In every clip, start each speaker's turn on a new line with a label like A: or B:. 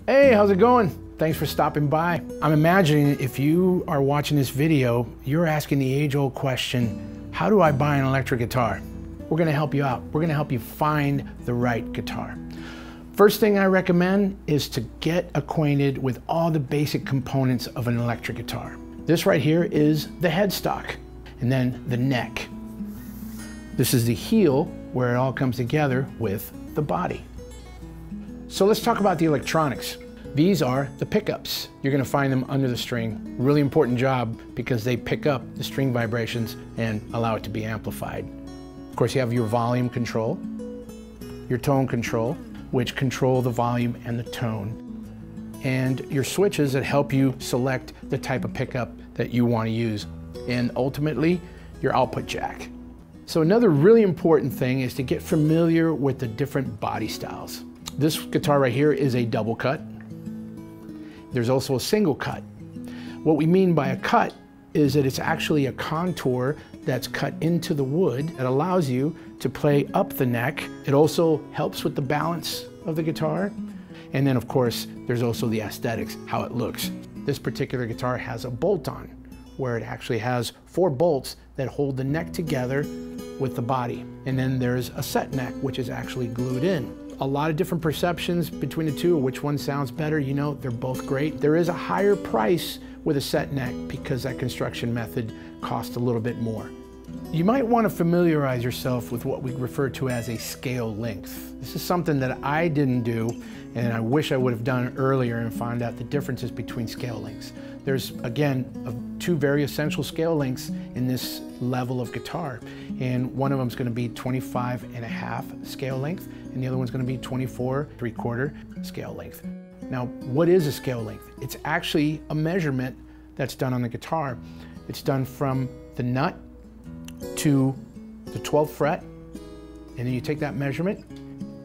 A: Hey, how's it going? Thanks for stopping by. I'm imagining if you are watching this video, you're asking the age-old question, how do I buy an electric guitar? We're gonna help you out. We're gonna help you find the right guitar. First thing I recommend is to get acquainted with all the basic components of an electric guitar. This right here is the headstock, and then the neck. This is the heel where it all comes together with the body. So let's talk about the electronics. These are the pickups. You're gonna find them under the string. Really important job because they pick up the string vibrations and allow it to be amplified. Of course, you have your volume control, your tone control, which control the volume and the tone, and your switches that help you select the type of pickup that you want to use, and ultimately, your output jack. So another really important thing is to get familiar with the different body styles. This guitar right here is a double cut. There's also a single cut. What we mean by a cut is that it's actually a contour that's cut into the wood that allows you to play up the neck. It also helps with the balance of the guitar. And then of course, there's also the aesthetics, how it looks. This particular guitar has a bolt-on, where it actually has 4 bolts that hold the neck together with the body. And then there's a set neck, which is actually glued in. A lot of different perceptions between the two, which one sounds better. You know, they're both great. There is a higher price with a set neck because that construction method costs a little bit more. You might want to familiarize yourself with what we refer to as a scale length. This is something that I didn't do, and I wish I would have done earlier and found out the differences between scale lengths. There's, again, 2 very essential scale lengths in this level of guitar, and one of them is going to be 25.5 scale length, and the other one's going to be 24.75 scale length. Now, what is a scale length? It's actually a measurement that's done on the guitar. It's done from the nut to the 12th fret, and then you take that measurement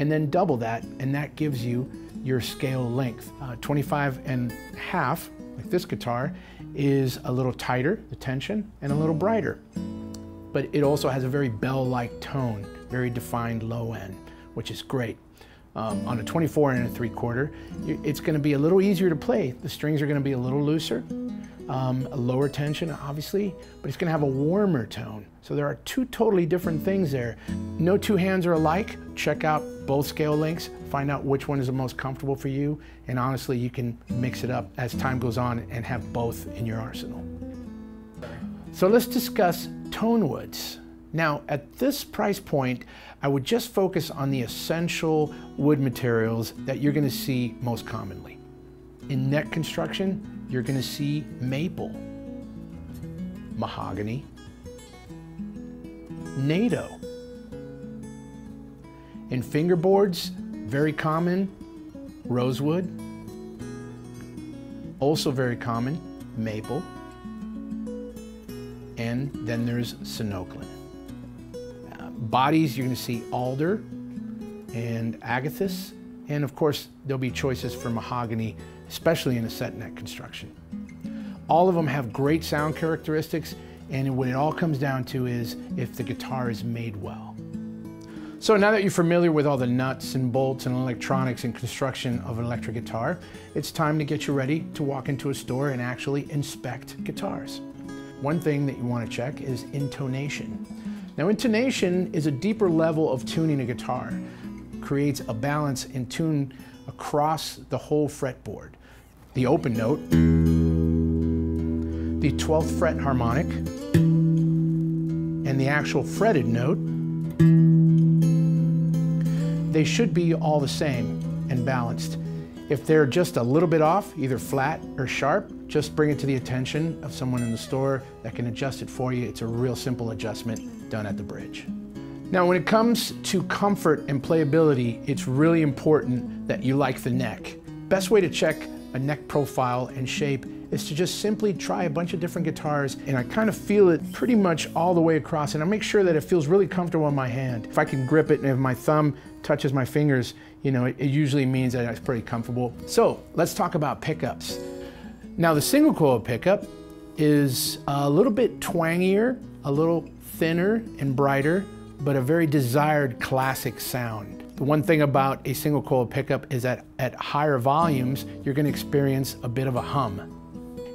A: and then double that, and that gives you your scale length. 25.5, like this guitar, is a little tighter, the tension, and a little brighter. But it also has a very bell-like tone, very defined low end, which is great. On a 24.75, it's going to be a little easier to play. The strings are going to be a little looser, a lower tension, obviously, but it's going to have a warmer tone. So there are 2 totally different things there. No 2 hands are alike. Check out both scale lengths, find out which one is the most comfortable for you, and honestly, you can mix it up as time goes on and have both in your arsenal. So let's discuss Tonewoods. Now, at this price point, I would just focus on the essential wood materials that you're going to see most commonly. In neck construction, you're going to see maple, mahogany, NATO. In fingerboards, very common, rosewood. Also very common, maple. And then there's Sonoklin. Bodies, you're going to see alder and agathis, and of course there'll be choices for mahogany, especially in a set neck construction. All of them have great sound characteristics, and what it all comes down to is if the guitar is made well. So now that you're familiar with all the nuts and bolts and electronics and construction of an electric guitar, it's time to get you ready to walk into a store and actually inspect guitars. One thing that you want to check is intonation. Now, intonation is a deeper level of tuning a guitar. It creates a balance in tune across the whole fretboard. The open note, the 12th fret harmonic, and the actual fretted note, they should be all the same and balanced. If they're just a little bit off, either flat or sharp, just bring it to the attention of someone in the store that can adjust it for you. It's a real simple adjustment done at the bridge. Now, when it comes to comfort and playability, it's really important that you like the neck. Best way to check a neck profile and shape is to just simply try a bunch of different guitars, and I kind of feel it pretty much all the way across, and I make sure that it feels really comfortable in my hand. If I can grip it and if my thumb touches my fingers, you know, it usually means that it's pretty comfortable. So let's talk about pickups. Now, the single coil pickup is a little bit twangier, a little thinner and brighter, but a very desired classic sound. The one thing about a single coil pickup is that at higher volumes, you're going to experience a bit of a hum.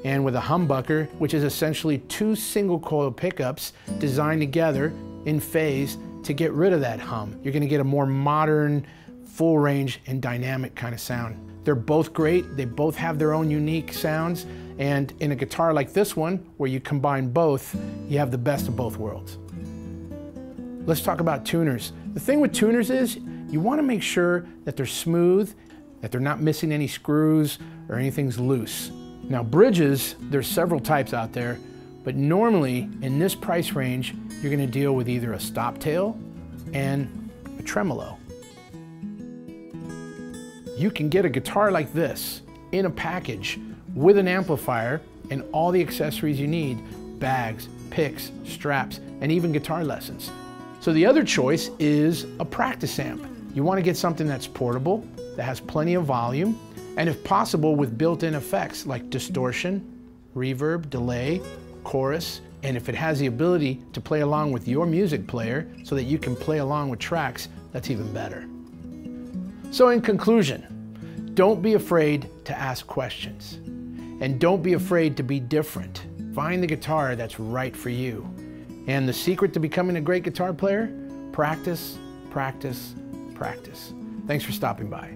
A: And with a humbucker, which is essentially two single coil pickups designed together in phase to get rid of that hum, you're going to get a more modern, full range and dynamic kind of sound. They're both great. They both have their own unique sounds. And in a guitar like this one, where you combine both, you have the best of both worlds. Let's talk about tuners. The thing with tuners is you want to make sure that they're smooth, that they're not missing any screws or anything's loose. Now bridges, there's several types out there, but normally in this price range, you're going to deal with either a stop tail and a tremolo. You can get a guitar like this in a package with an amplifier and all the accessories you need: bags, picks, straps, and even guitar lessons. So the other choice is a practice amp. You want to get something that's portable, that has plenty of volume, and if possible with built-in effects like distortion, reverb, delay, chorus, and if it has the ability to play along with your music player so that you can play along with tracks, that's even better. So in conclusion, don't be afraid to ask questions, and don't be afraid to be different. Find the guitar that's right for you. And the secret to becoming a great guitar player? Practice, practice, practice. Thanks for stopping by.